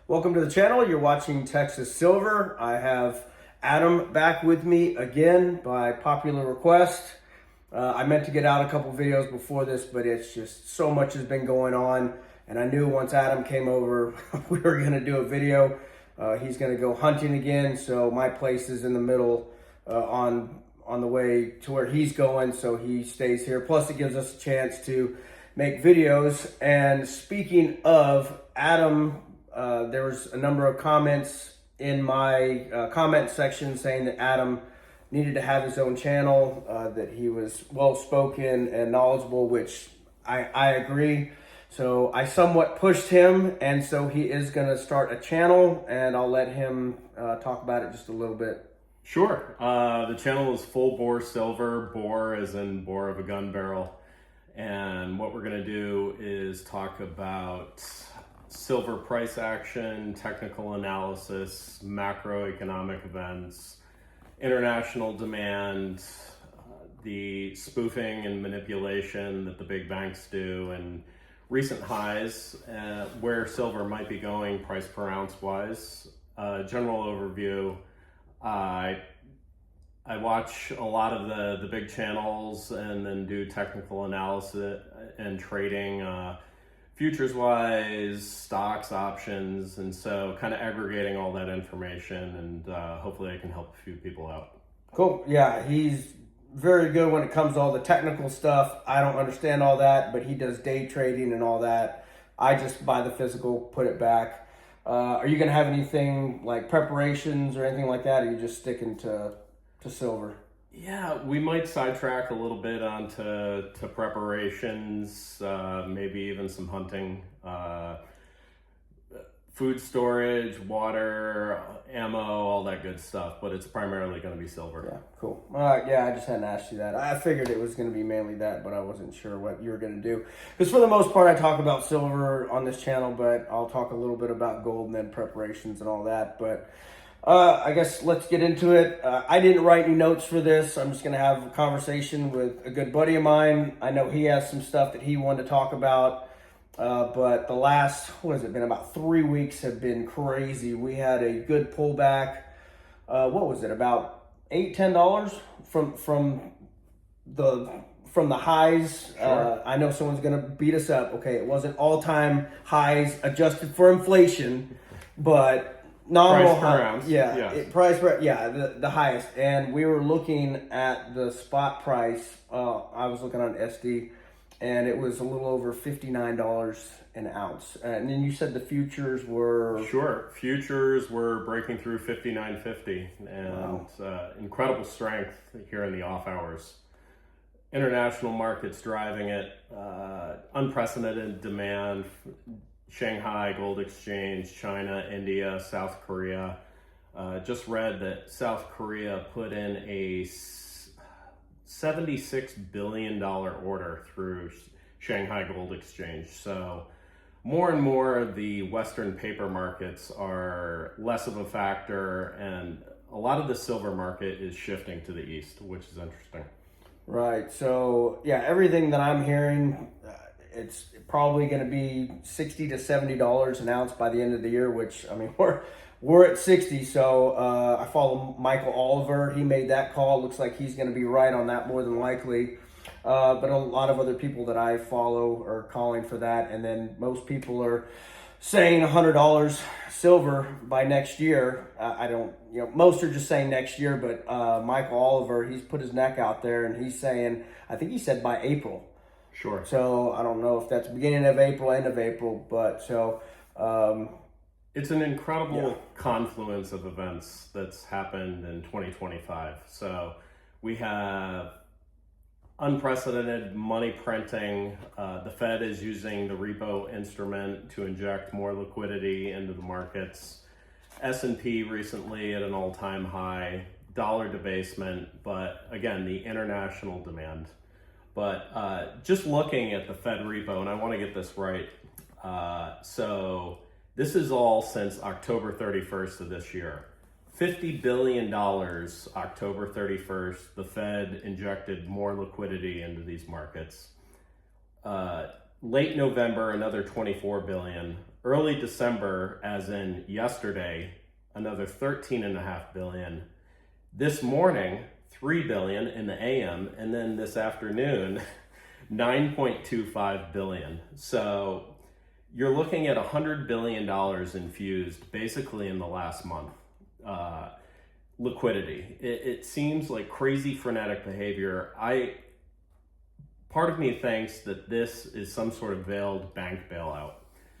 Welcome to the channel. You're watching Texas Silver. I have Adam back with me again by popular request. I meant to get out a couple videos before this, but it's just so much has been going on. And I knew once Adam came over, we were going to do a video. He's going to go hunting again. So my place is in the middle on the way to where he's going. So he stays here. Plus it gives us a chance to make videos. And speaking of Adam, there was a number of comments in my comment section saying that Adam needed to have his own channel, that he was well-spoken and knowledgeable, which I agree. So I somewhat pushed him, and so he is going to start a channel, and I'll let him talk about it just a little bit. Sure. The channel is Full Bore Silver, bore as in bore of a gun barrel. And what we're going to do is talk about silver price action, technical analysis, macroeconomic events, international demand, the spoofing and manipulation that the big banks do, and recent highs, where silver might be going price per ounce wise. General overview. I watch a lot of the big channels and then do technical analysis and trading, futures wise, stocks, options, and so kind of aggregating all that information, and hopefully I can help a few people out. Cool. Yeah, he's very good when it comes to all the technical stuff. I don't understand all that, but he does day trading and all that. I just buy the physical, put it back. Are you going to have anything like preparations or anything like that? Or are you just sticking to silver? Yeah, we might sidetrack a little bit onto preparations, maybe even some hunting, food storage, water, ammo, all that good stuff, but it's primarily going to be silver. Yeah, cool. Yeah, I just hadn't asked you that. I figured it was going to be mainly that, but I wasn't sure what you were going to do. Because for the most part, I talk about silver on this channel, but I'll talk a little bit about gold and then preparations and all that. But I guess let's get into it. I didn't write any notes for this. I'm just going to have a conversation with a good buddy of mine. I know he has some stuff that he wanted to talk about. But the last, what has it been, about 3 weeks have been crazy. We had a good pullback. What was it, about $8-10 from the highs? Sure. I know someone's gonna beat us up. Okay, it wasn't all-time highs adjusted for inflation, but nominal Price per ounce. Yeah, Yes. the highest. And we were looking at the spot price. I was looking on SD. And it was a little over $59 an ounce. And then you said the futures were... Sure. Futures were breaking through 59.50, and wow. Incredible strength here in the off hours. International markets driving it, unprecedented demand. Shanghai Gold Exchange, China, India, South Korea. Just read that South Korea put in a $76 billion order through Shanghai Gold Exchange. So more and more the Western paper markets are less of a factor, and a lot of the silver market is shifting to the east, which is interesting. Right. So yeah, everything that I'm hearing, it's probably going to be $60 to $70 an ounce by the end of the year, which, I mean, we're at 60, so I follow Michael Oliver. He made that call. Looks like he's going to be right on that more than likely. But a lot of other people that I follow are calling for that. And then most people are saying $100 silver by next year. I don't, most are just saying next year, but Michael Oliver, he's put his neck out there and he's saying, I think he said by April. Sure. So I don't know if that's beginning of April, end of April, but so... it's an incredible confluence of events that's happened in 2025. So we have unprecedented money printing. The Fed is using the repo instrument to inject more liquidity into the markets. S&P recently at an all-time high, dollar debasement, but again, the international demand. But just looking at the Fed repo, and I want to get this right, so this is all since October 31st of this year. $50 billion, October 31st, the Fed injected more liquidity into these markets. Late November, another $24 billion. early December, as in yesterday, another 13.5 billion. This morning, 3 billion in the AM, and then this afternoon, 9.25 billion. So you're looking at $100 billion infused basically in the last month. Liquidity. It seems like crazy frenetic behavior. Part of me thinks that this is some sort of veiled bank bailout.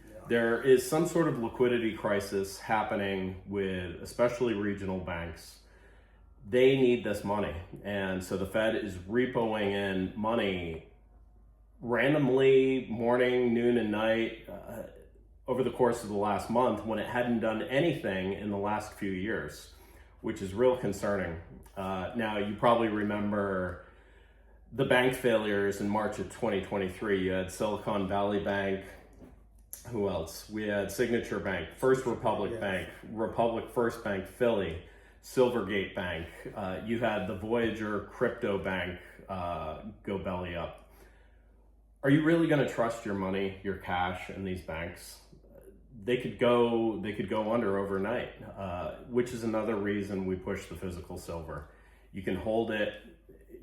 Yeah. There is some sort of liquidity crisis happening with especially regional banks. They need this money. And so the Fed is repoing in money randomly, morning, noon, and night, over the course of the last month, when it hadn't done anything in the last few years, which is real concerning. Now, you probably remember the bank failures in March of 2023. You had Silicon Valley Bank. Who else? We had Signature Bank, First Republic Bank, Republic First Bank, Philly, Silvergate Bank. You had the Voyager Crypto Bank go belly up. Are you really going to trust your money, your cash in these banks? They could go under overnight, which is another reason we push the physical silver. You can hold it.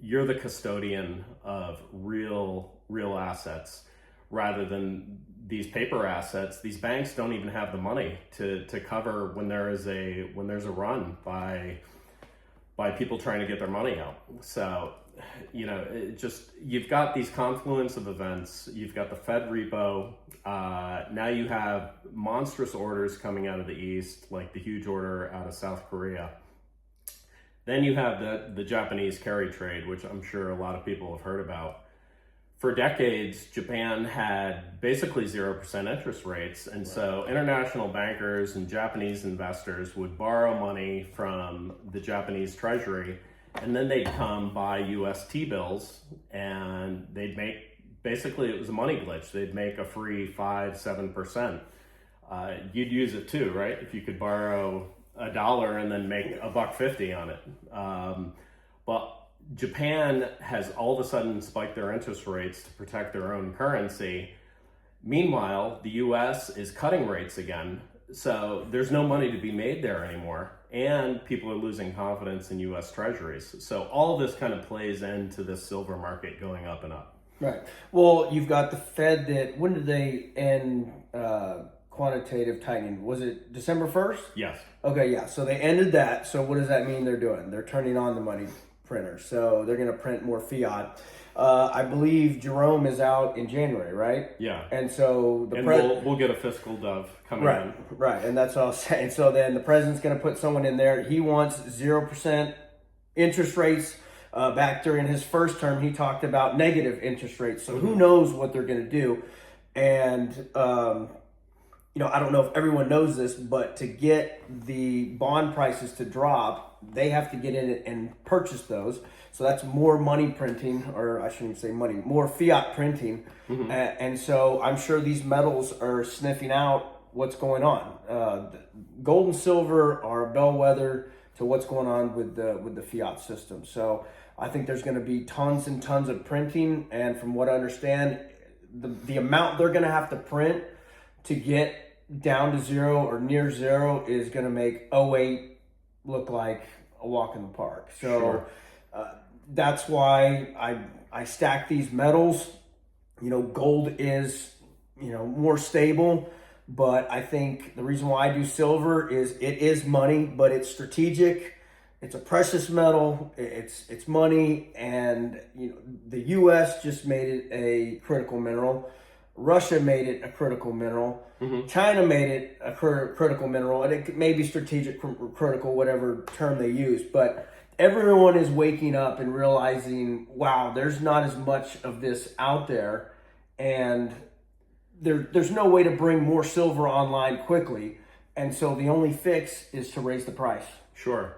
You're the custodian of real assets rather than these paper assets. These banks don't even have the money to cover when there's a run by people trying to get their money out. So, you've got these confluence of events. You've got the Fed repo. Now you have monstrous orders coming out of the East, like the huge order out of South Korea. Then you have the Japanese carry trade, which I'm sure a lot of people have heard about. For decades, Japan had basically 0% interest rates. And so international bankers and Japanese investors would borrow money from the Japanese treasury, and then they'd come buy US T-bills, and they'd make, basically it was a money glitch. They'd make a free 5-7%. You'd use it too, right? If you could borrow $1 and then make $1.50 on it. But Japan has all of a sudden spiked their interest rates to protect their own currency. Meanwhile, the US is cutting rates again. So there's no money to be made there anymore. And people are losing confidence in US treasuries. So all of this kind of plays into this silver market going up and up. Right. Well, you've got the Fed that, when did they end quantitative tightening? Was it December 1st? Yes. Okay, yeah. So they ended that. So what does that mean they're doing? They're turning on the money printer. So they're going to print more fiat. I believe Jerome is out in January, right? Yeah. And so we'll get a fiscal dove coming in. Right. And that's what I was saying. So then the president's going to put someone in there. He wants 0% interest rates. Back during his first term, he talked about negative interest rates. So who knows what they're going to do? And I don't know if everyone knows this, but to get the bond prices to drop, they have to get in it and purchase those. So that's more money printing, or I shouldn't say money, more fiat printing. Mm-hmm. And so I'm sure these metals are sniffing out what's going on. Gold and silver are a bellwether to what's going on with the fiat system. So I think there's going to be tons and tons of printing. And from what I understand, the amount they're going to have to print to get down to zero or near zero is going to make '08 look like a walk in the park. So sure. That's why I stack these metals. Gold is, more stable, but I think the reason why I do silver is it is money, but it's strategic. It's a precious metal. It's money, and the U.S. just made it a critical mineral. Russia made it a critical mineral. Mm-hmm. China made it a critical mineral, and it may be strategic, critical, whatever term they use. But everyone is waking up and realizing, wow, there's not as much of this out there, and there's no way to bring more silver online quickly. And so the only fix is to raise the price. Sure.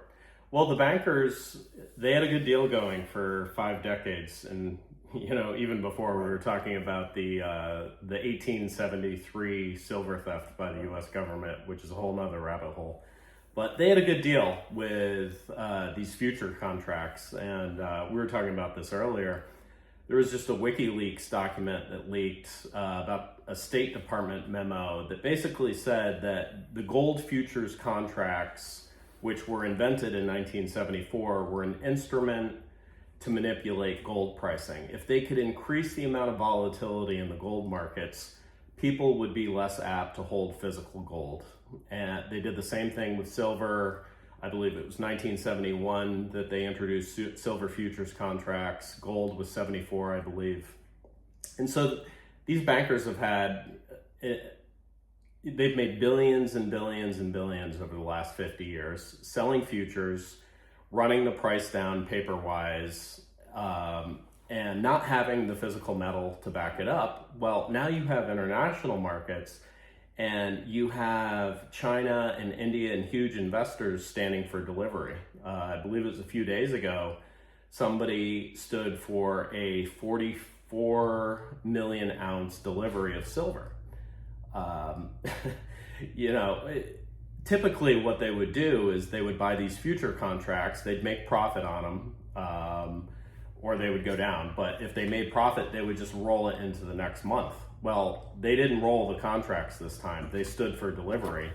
Well, the bankers, they had a good deal going for 5 decades, and even before we were talking about the 1873 silver theft by the U.S. government, which is a whole nother rabbit hole. But they had a good deal with these future contracts, and we were talking about this earlier. there was just a WikiLeaks document that leaked about a State Department memo that basically said that the gold futures contracts, which were invented in 1974, were an instrument to manipulate gold pricing. If they could increase the amount of volatility in the gold markets, people would be less apt to hold physical gold. And they did the same thing with silver. I believe it was 1971 that they introduced silver futures contracts. Gold was 74, I believe. And so these bankers have they've made billions and billions and billions over the last 50 years, selling futures, running the price down paper-wise, and not having the physical metal to back it up. Well, now you have international markets, and you have China and India and huge investors standing for delivery. I believe it was a few days ago, somebody stood for a 44 million ounce delivery of silver. Typically what they would do is they would buy these future contracts, they'd make profit on them, or they would go down. But if they made profit, they would just roll it into the next month. Well, they didn't roll the contracts this time. They stood for delivery.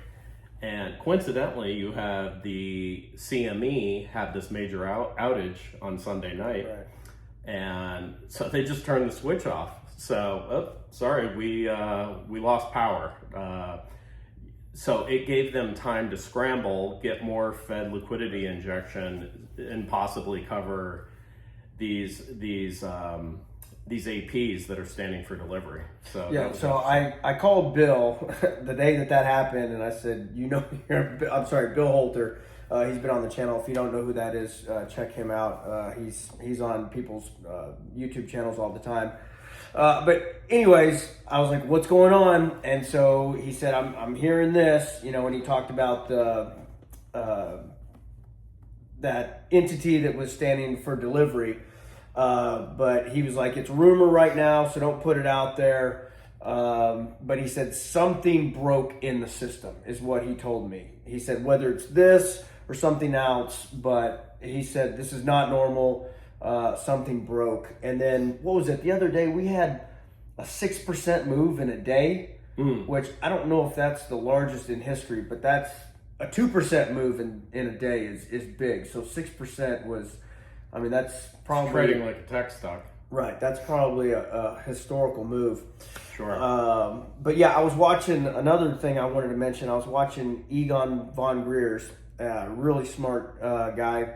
And coincidentally, you have the CME have this major outage on Sunday night. Right. And so they just turned the switch off. So, sorry, we lost power. So it gave them time to scramble, get more Fed liquidity injection, and possibly cover these APs that are standing for delivery. So yeah. So I called Bill the day that happened, and I said, I'm sorry, Bill Holter. He's been on the channel. If you don't know who that is, check him out. He's on people's YouTube channels all the time. But anyways, I was like, what's going on? And so he said, I'm hearing this, and he talked about that entity that was standing for delivery. But he was like, it's rumor right now, so don't put it out there. But he said something broke in the system is what he told me. He said, whether it's this or something else, but he said, this is not normal. Something broke. And then what was it? The other day we had a 6% move in a day, which I don't know if that's the largest in history, but that's a 2% move in a day is big. So 6% was, that's probably trading like a tech stock. Right. That's probably a historical move. Sure. But yeah, I was watching another thing I wanted to mention. I was watching Egon von Greer's, really smart guy.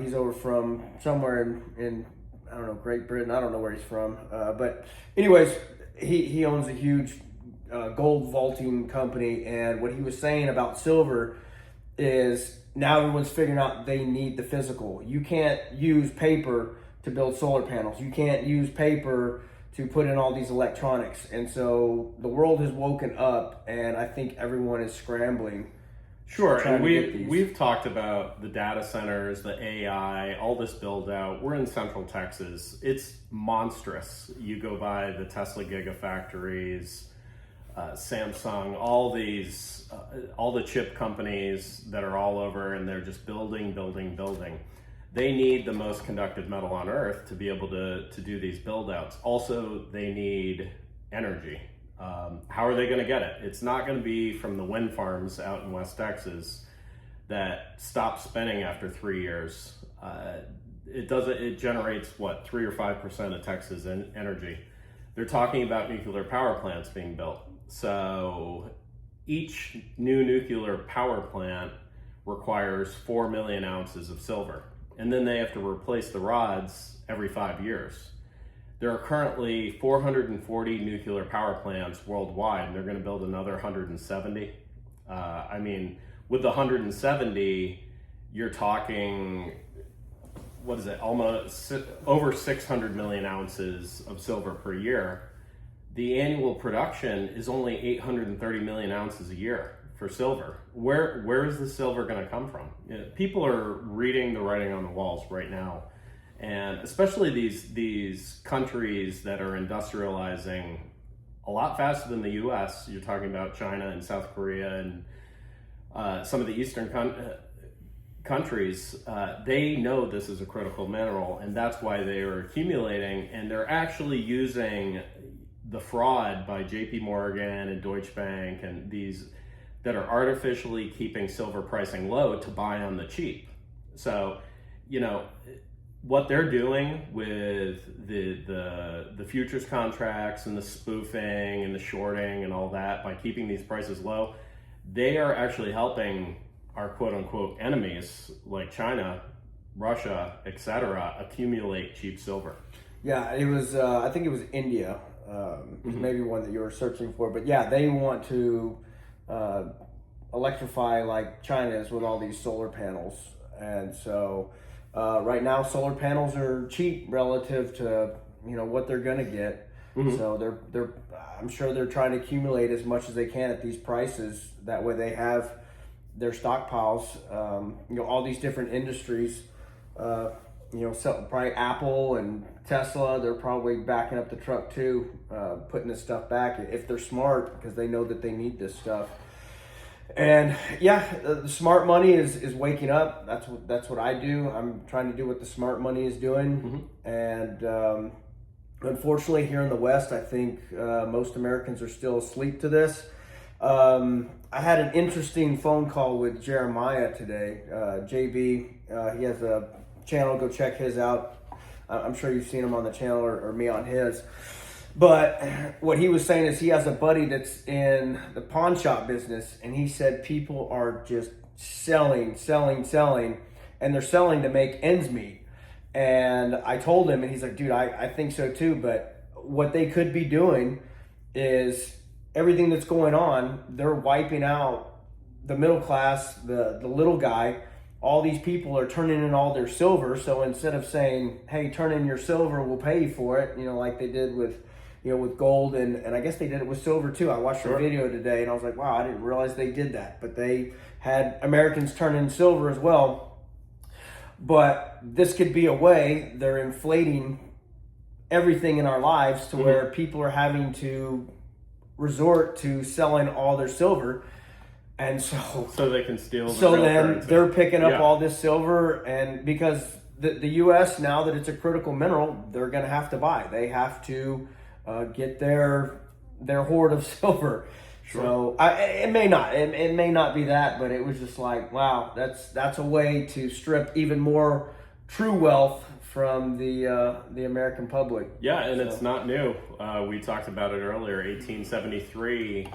He's over from somewhere in I don't know, Great Britain. I don't know where he's from. But anyways, he owns a huge gold vaulting company. And what he was saying about silver is now everyone's figuring out they need the physical. You can't use paper to build solar panels. You can't use paper to put in all these electronics. And so the world has woken up, and I think everyone is scrambling. Sure, and we've talked about the data centers, the AI, all this build out. We're in Central Texas. It's monstrous. You go by the Tesla gigafactories, Samsung, all the chip companies that are all over, and they're just building. They need the most conductive metal on earth to be able to do these build outs. Also, they need energy. How are they going to get it? It's not going to be from the wind farms out in West Texas that stop spinning after 3 years. It generates 3 or 5% of Texas energy. They're talking about nuclear power plants being built. So each new nuclear power plant requires 4 million ounces of silver. And then they have to replace the rods every 5 years. There are currently 440 nuclear power plants worldwide, and they're going to build another 170. With the 170, you're talking, almost over 600 million ounces of silver per year. The annual production is only 830 million ounces a year for silver. Where is the silver going to come from? People are reading the writing on the walls right now. And especially these countries that are industrializing a lot faster than the U.S. You're talking about China and South Korea and some of the countries, they know this is a critical mineral, and that's why they are accumulating, and they're actually using the fraud by JP Morgan and Deutsche Bank and these that are artificially keeping silver pricing low to buy on the cheap. So, what they're doing with the futures contracts and the spoofing and the shorting and all that by keeping these prices low, they are actually helping our quote unquote enemies like China, Russia, etc., accumulate cheap silver. Yeah, it was. I think it was India. Maybe one that you were searching for, but yeah, they want to electrify like China is with all these solar panels, and so right now solar panels are cheap relative to what they're going to get. So they're I'm sure they're trying to accumulate as much as they can at these prices. That way they have their stockpiles. All these different industries. Probably Apple and Tesla, they're probably backing up the truck too, putting this stuff back if they're smart, because they know that they need this stuff. And yeah, the smart money is waking up. That's what I do. I'm trying to do what the smart money is doing. And unfortunately, here in the West, I think most Americans are still asleep to this. I had an interesting phone call with Jeremiah today. JB, he has a channel. Go check his out. I'm sure you've seen him on the channel or me on his. But what he was saying is he has a buddy that's in the pawn shop business, and he said people are just selling, and they're selling to make ends meet. And I told him, and he's like, dude, I think so too, but what they could be doing is everything that's going on, they're wiping out the middle class, the little guy. All these people are turning in all their silver. So instead of saying, hey, turn in your silver, we'll pay you for it, like they did with gold, and I guess they did it with silver too. I watched a video today and I was like, wow, I didn't realize they did that. But they had Americans turn in silver as well. But this could be a way they're inflating everything in our lives to where people are having to resort to selling all their silver. And so they can steal. So then they're picking up all this silver, and because the U.S. now that it's a critical mineral, they're going to have to buy. They have to get their hoard of silver. Sure. So it may not be that, but it was just like, wow, that's a way to strip even more true wealth from the American public. Yeah, and it's not new. We talked about it earlier. 1873,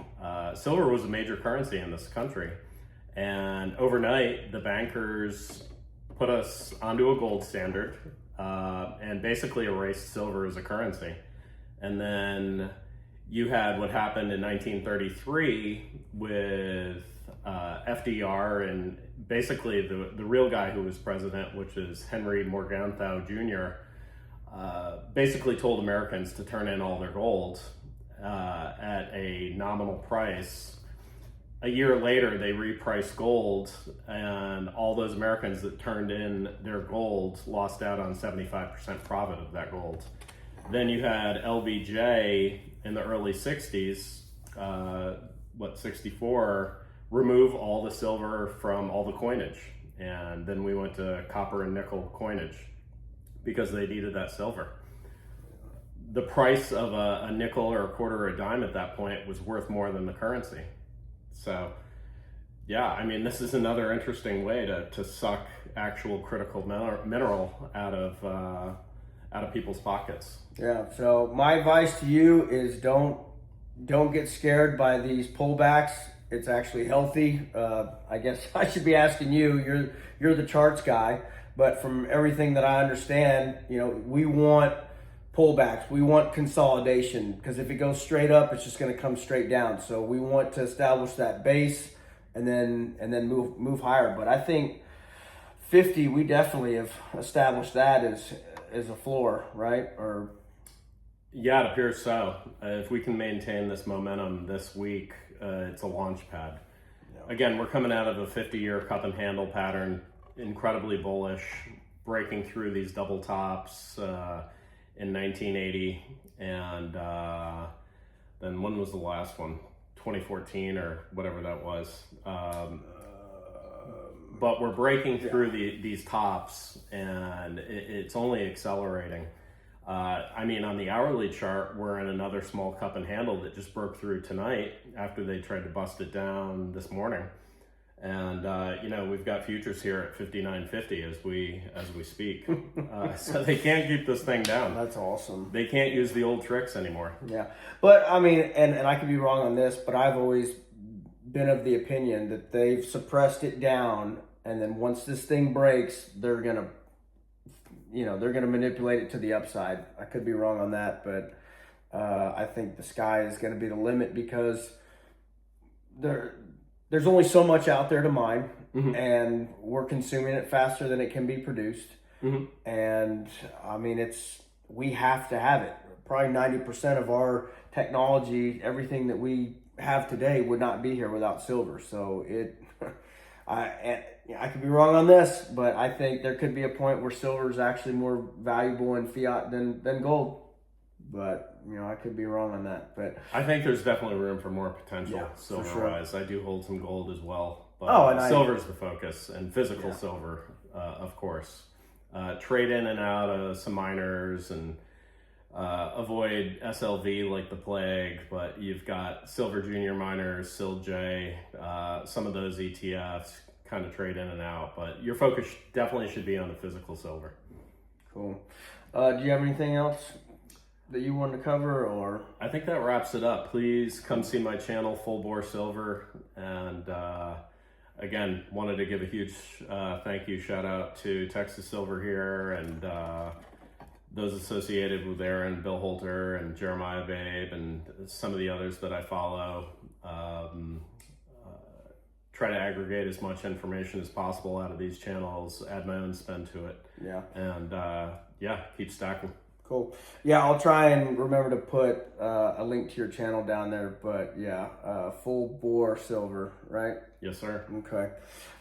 silver was a major currency in this country, and overnight the bankers put us onto a gold standard and basically erased silver as a currency. And then you had what happened in 1933 with FDR and basically the real guy who was president, which is Henry Morgenthau Jr., basically told Americans to turn in all their gold at a nominal price. A year later, they repriced gold, and all those Americans that turned in their gold lost out on 75% profit of that gold. Then you had LBJ in the early 60s, 64, remove all the silver from all the coinage. And then we went to copper and nickel coinage because they needed that silver. The price of a nickel or a quarter or a dime at that point was worth more than the currency. So, yeah, I mean, this is another interesting way to suck actual critical mineral out of people's pockets. Yeah, so my advice to you is don't get scared by these pullbacks. It's actually healthy. I guess I should be asking you. You're the charts guy, but from everything that I understand, we want pullbacks. We want consolidation, because if it goes straight up, it's just going to come straight down. So we want to establish that base and then move higher. But I think 50, we definitely have established that as a floor, right? Or yeah, it appears so. If we can maintain this momentum this week, it's a launch pad. Yeah. Again, we're coming out of a 50-year cup and handle pattern, incredibly bullish, breaking through these double tops in 1980, and then when was the last one? 2014 or whatever that was. But we're breaking through these tops, and it's only accelerating. I mean, on the hourly chart, we're in another small cup and handle that just broke through tonight after they tried to bust it down this morning. And you know, we've got futures here at 59.50 as we speak. So they can't keep this thing down. That's awesome. They can't use the old tricks anymore. Yeah, but I mean, and I could be wrong on this, but I've always been of the opinion that they've suppressed it down, and then once this thing breaks, they're gonna manipulate it to the upside. I could be wrong on that, but I think the sky is going to be the limit, because there's only so much out there to mine, and we're consuming it faster than it can be produced. And I mean, we have to have it. Probably 90% of our technology, everything that we have today, would not be here without silver. So I could be wrong on this, but I think there could be a point where silver is actually more valuable in fiat than gold. But you know, I could be wrong on that. But I think there's definitely room for more potential silver-wise. Sure. I do hold some gold as well, but silver's the focus, and physical silver, of course. Trade in and out of some miners, and avoid SLV like the plague, but you've got silver junior miners, SILJ, some of those ETFs kind of trade in and out, but your focus definitely should be on the physical silver. Cool. Do you have anything else that you wanted to cover, or? I think that wraps it up. Please come see my channel, Full Bore Silver, and again, wanted to give a huge thank you, shout out to Texas Silver here, and those associated with Aaron, Bill Holter, and Jeremiah Babe, and some of the others that I follow. Try to aggregate as much information as possible out of these channels, add my own spin to it. Yeah. And keep stacking. Cool. Yeah, I'll try and remember to put a link to your channel down there, but Full Bore Silver, right? Yes, sir. Okay.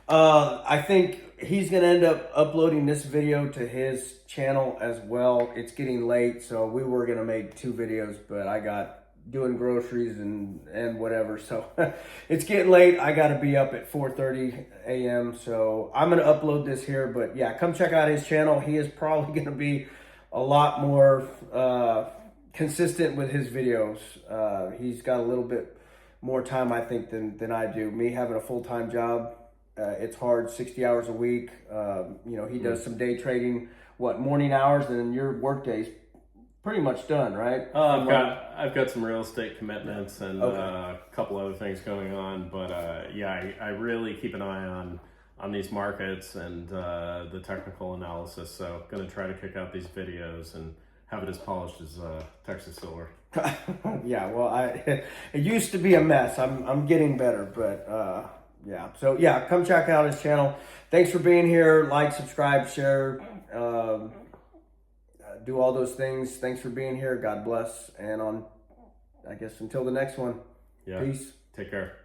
I think he's going to end up uploading this video to his channel as well. It's getting late, so we were going to make 2 videos, but I got doing groceries and whatever, so it's getting late. I got to be up at 4:30 a.m., so I'm going to upload this here, but yeah, come check out his channel. He is probably going to be a lot more consistent with his videos. He's got a little bit more time, I think, than I do. Me having a full-time job, it's hard, 60 hours a week. You know, he does some day trading, morning hours, and then your work day's pretty much done, right? I've got some real estate commitments and a couple other things going on, but I really keep an eye on these markets and the technical analysis. So going to try to kick out these videos and have it as polished as Texas Silver. Yeah, well, it used to be a mess. I'm getting better, but So yeah, come check out his channel. Thanks for being here. Like, subscribe, share, do all those things. Thanks for being here. God bless. And I guess until the next one. Yeah. Peace. Take care.